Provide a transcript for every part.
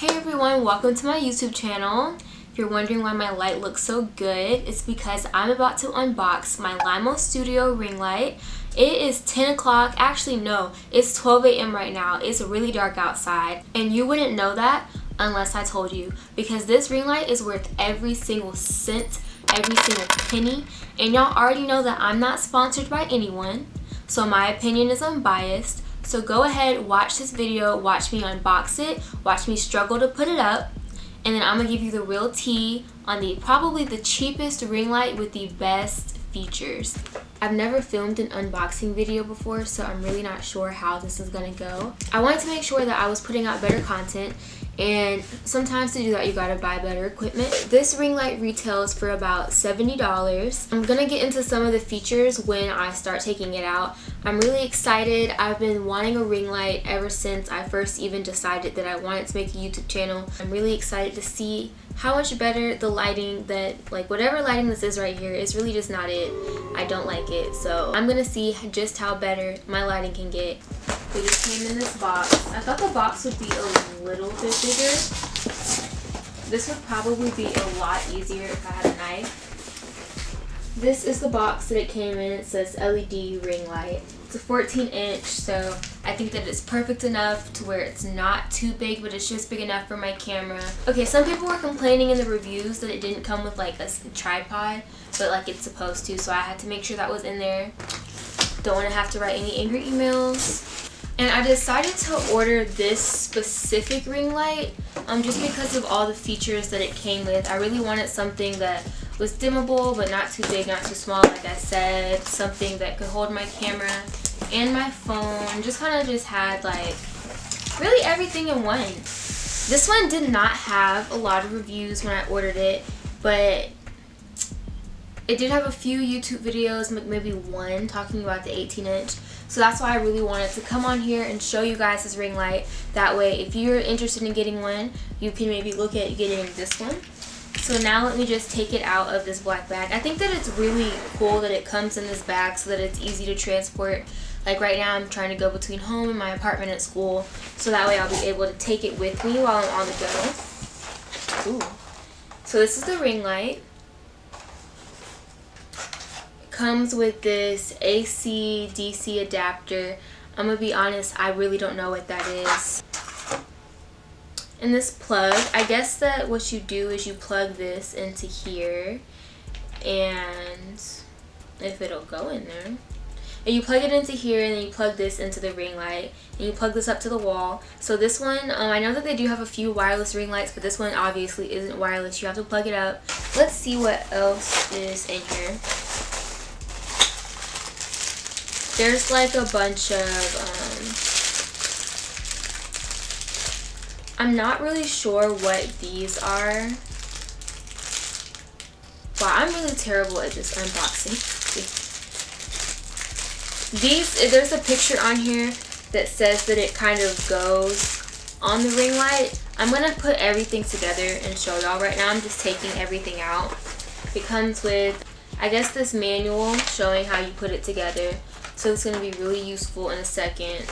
Hey everyone, welcome to my YouTube channel. If you're wondering why my light looks so good, it's because I'm about to unbox my Limostudio ring light. It is 10 o'clock, actually no, it's 12 a.m. right now. It's really dark outside and you wouldn't know that unless I told you, because this ring light is worth every single cent, every single penny, and y'all already know that I'm not sponsored by anyone, so my opinion is unbiased. So go ahead, watch this video, watch me unbox it, watch me struggle to put it up, and then I'm going to give you the real tea on probably the cheapest ring light with the best features. I've never filmed an unboxing video before, so I'm really not sure how this is going to go. I wanted to make sure that I was putting out better content, and sometimes to do that you gotta buy better equipment. This ring light retails for about $70. I'm gonna get into some of the features when I start taking it out. I'm really excited. I've been wanting a ring light ever since I first even decided that I wanted to make a YouTube channel. I'm really excited to see how much better the lighting whatever lighting this is right here is really just not it. I don't like it, so I'm gonna see just how better my lighting can get. It just came in this box. I thought the box would be a little bit bigger. This would probably be a lot easier if I had a knife. This is the box that it came in. It says LED ring light. It's a 14-inch, so I think that it's perfect enough to where it's not too big, but it's just big enough for my camera. Okay, some people were complaining in the reviews that it didn't come with like a tripod, but like it's supposed to, so I had to make sure that was in there. Don't want to have to write any angry emails. And I decided to order this specific ring light just because of all the features that it came with. I really wanted something that was dimmable but not too big, not too small, like I said. Something that could hold my camera and my phone. Just kind of just had like really everything in one. This one did not have a lot of reviews when I ordered it, but it did have a few YouTube videos, maybe one, talking about the 18-inch. So that's why I really wanted to come on here and show you guys this ring light. That way, if you're interested in getting one, you can maybe look at getting this one. So now let me just take it out of this black bag. I think that it's really cool that it comes in this bag so that it's easy to transport. Like right now, I'm trying to go between home and my apartment at school. So that way I'll be able to take it with me while I'm on the go. Ooh. So this is the ring light. Comes with this AC DC adapter. I'm gonna be honest, I really don't know what that is. And this plug, I guess that what you do is you plug this into here, and if it'll go in there, and you plug it into here, and then you plug this into the ring light, and you plug this up to the wall. So this one, I know that they do have a few wireless ring lights, but this one obviously isn't wireless. You have to plug it up. Let's see what else is in here. There's like a bunch of, I'm not really sure what these are. Wow, I'm really terrible at this unboxing. There's a picture on here that says that it kind of goes on the ring light. I'm going to put everything together and show y'all right now. I'm just taking everything out. It comes with, I guess, this manual showing how you put it together. So it's going to be really useful in a second.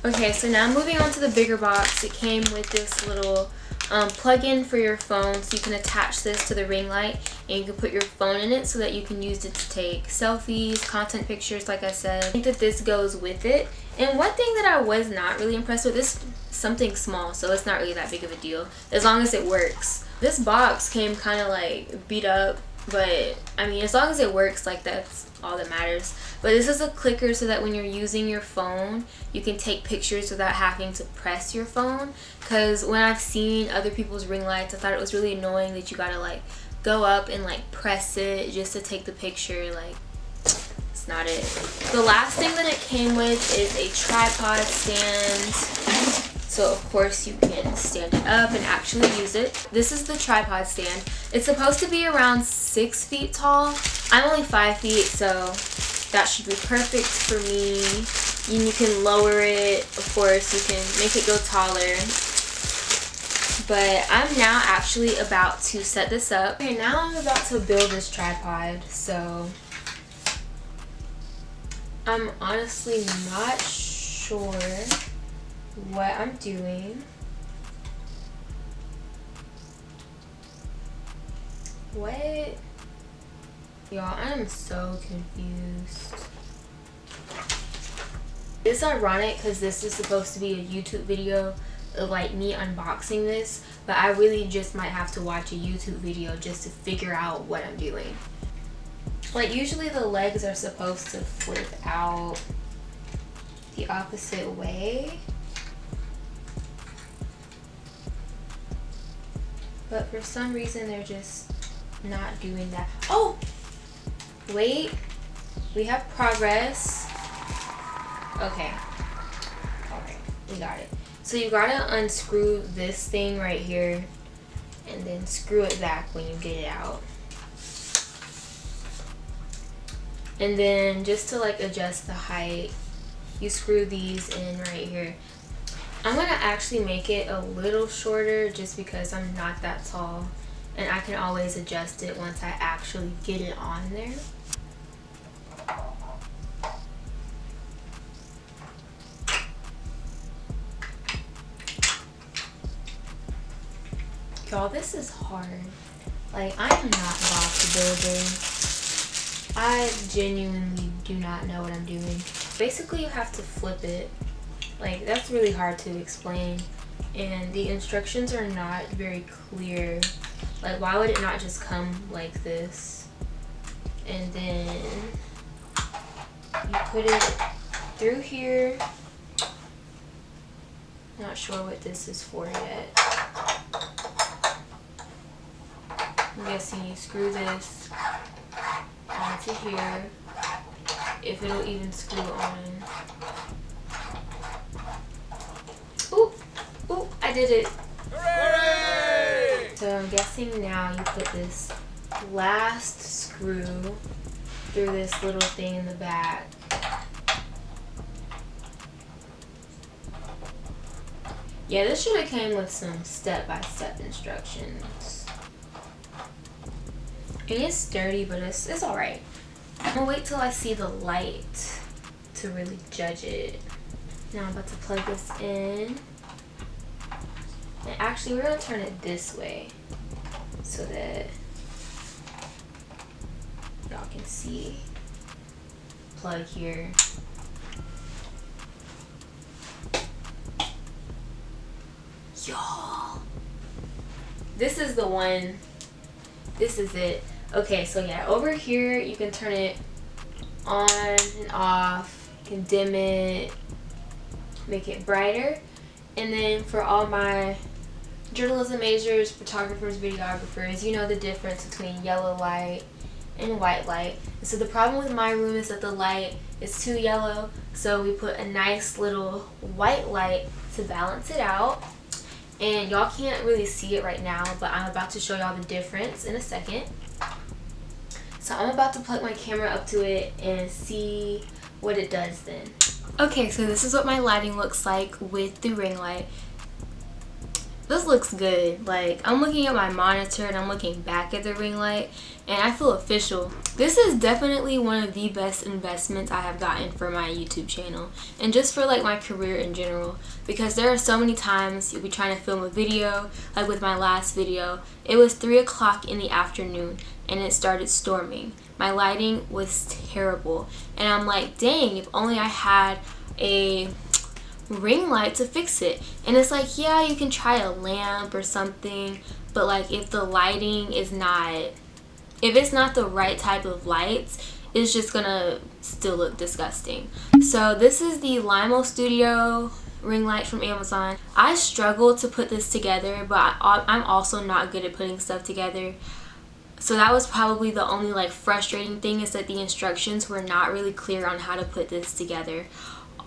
Okay, so now moving on to the bigger box. It came with this little plug-in for your phone, so you can attach this to the ring light and you can put your phone in it so that you can use it to take selfies, content pictures, like I said. I think that this goes with it. And one thing that I was not really impressed with is something small, so it's not really that big of a deal as long as it works. This box came kind of like beat up, but I mean, as long as it works, like that's all that matters. But this is a clicker so that when you're using your phone, you can take pictures without having to press your phone. Because when I've seen other people's ring lights, I thought it was really annoying that you gotta like go up and like press it just to take the picture. Like, it's not it. The last thing that it came with is a tripod stand. So of course you can stand it up and actually use it. This is the tripod stand. It's supposed to be around 6 feet tall. I'm only 5 feet, so that should be perfect for me. And you can lower it, of course, you can make it go taller. But I'm now actually about to set this up. Okay, now I'm about to build this tripod, so I'm honestly not sure what I'm doing. What? Y'all, I am so confused. It's ironic because this is supposed to be a YouTube video of like me unboxing this, but I really just might have to watch a YouTube video just to figure out what I'm doing. Like, usually the legs are supposed to flip out the opposite way, but for some reason they're just not doing that. Oh, wait, we have progress. Okay, all right, we got it. So you gotta unscrew this thing right here and then screw it back when you get it out. And then just to like adjust the height, you screw these in right here. I'm gonna actually make it a little shorter just because I'm not that tall, and I can always adjust it once I actually get it on there. Y'all, this is hard. Like, I am not a box builder. I genuinely do not know what I'm doing. Basically, you have to flip it. Like, that's really hard to explain. And the instructions are not very clear. Like, why would it not just come like this? And then you put it through here. Not sure what this is for yet. I'm guessing you screw this onto here, if it'll even screw on. Ooh, ooh, I did it. Hooray! So I'm guessing now you put this last screw through this little thing in the back. Yeah, this should have came with some step-by-step instructions. It is sturdy, but it's alright. I'm gonna wait till I see the light to really judge it. Now I'm about to plug this in. And actually, we're gonna turn it this way so that y'all can see. Plug here. Y'all, this is the one. This is it. Okay, so yeah, over here you can turn it on and off. You can dim it, make it brighter. And then for all my journalism majors, photographers, videographers, you know the difference between yellow light and white light. And so the problem with my room is that the light is too yellow, so we put a nice little white light to balance it out. And y'all can't really see it right now, but I'm about to show y'all the difference in a second. So I'm about to plug my camera up to it and see what it does then. Okay, so this is what my lighting looks like with the ring light. This looks good. Like, I'm looking at my monitor and I'm looking back at the ring light and I feel official. This is definitely one of the best investments I have gotten for my YouTube channel and just for like my career in general, because there are so many times you'll be trying to film a video. Like with my last video, it was 3 o'clock in the afternoon and it started storming. My lighting was terrible and I'm like, dang, if only I had a ring light to fix it. And it's like, yeah, you can try a lamp or something, but like if the lighting is not, if it's not the right type of lights, it's just gonna still look disgusting. So this is the Limostudio ring light from Amazon. I struggled to put this together, but I'm also not good at putting stuff together. So that was probably the only like frustrating thing, is that the instructions were not really clear on how to put this together.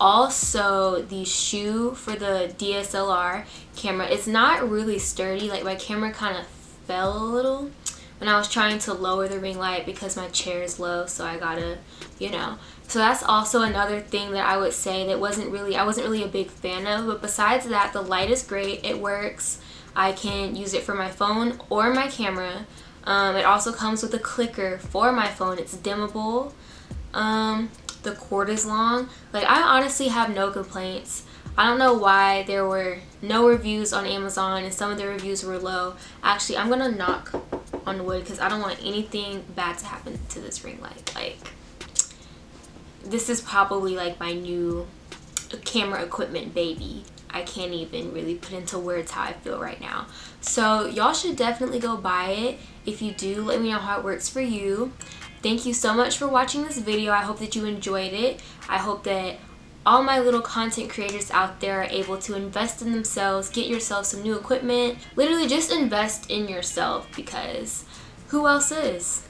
Also, the shoe for the DSLR camera, it's not really sturdy. Like my camera kind of fell a little when I was trying to lower the ring light because my chair is low, so I gotta, you know. So that's also another thing that I would say that I wasn't really a big fan of. But besides that, the light is great. It works. I can use it for my phone or my camera. It also comes with a clicker for my phone. It's dimmable. The cord is long. Like, I honestly have no complaints. I don't know why there were no reviews on Amazon and some of the reviews were low. Actually, I'm gonna knock on wood because I don't want anything bad to happen to this ring light. Like, this is probably like my new camera equipment baby. I can't even really put into words how I feel right now. So y'all should definitely go buy it. If you do, let me know how it works for you. Thank you so much for watching this video. I hope that you enjoyed it. I hope that all my little content creators out there are able to invest in themselves, get yourself some new equipment. Literally just invest in yourself, because who else is?